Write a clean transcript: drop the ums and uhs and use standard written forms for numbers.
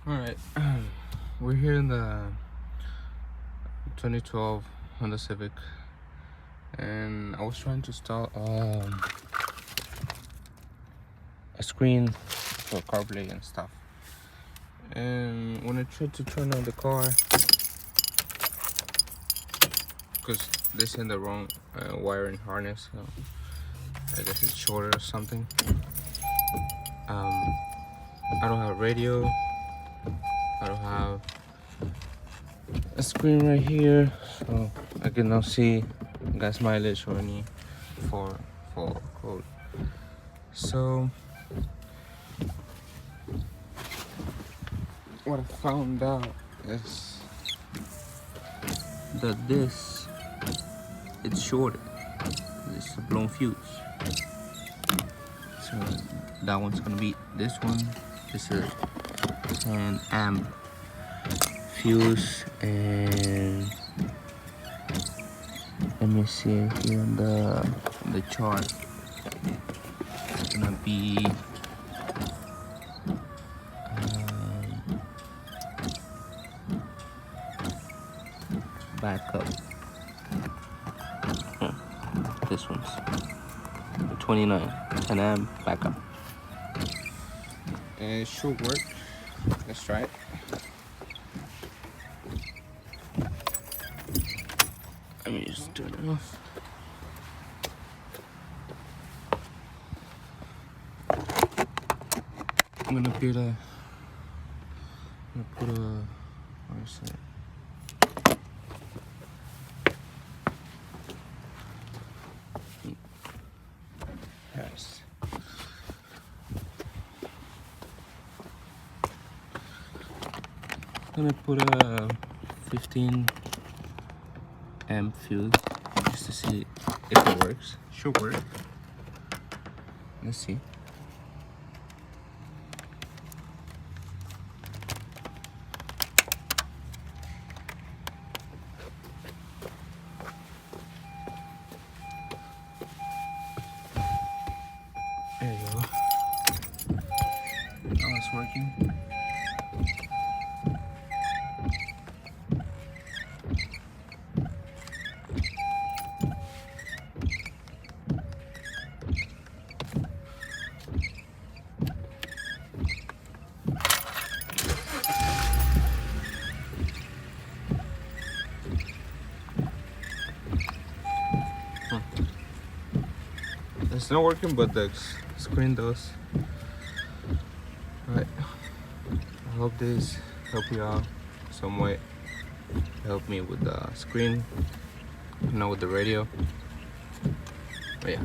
Alright, we're here in the 2012 Honda Civic, and I was trying to install a screen for CarPlay and stuff. And when I tried to turn on the car, because this is in the wrong wiring harness, so I guess it's shorter or something. I don't have radio. I don't have a screen right here, so I cannot see gas mileage or any for code. So what I found out is that it's shorted. It's a blown fuse. So that one's gonna be this one. This is an amp fuse, and let me see here on the chart. It's gonna be backup. This one's 29, an amp backup. And it should work. Let's try it. Let me just turn it off. I'm gonna put a, where is it? Yes. I'm gonna put a 15 amp fuse just to see if it works. Should work. Let's see. There you go. Now it's working. It's not working, but the screen does. Alright, I hope this help you out some way. Help me with the screen, with the radio. But yeah.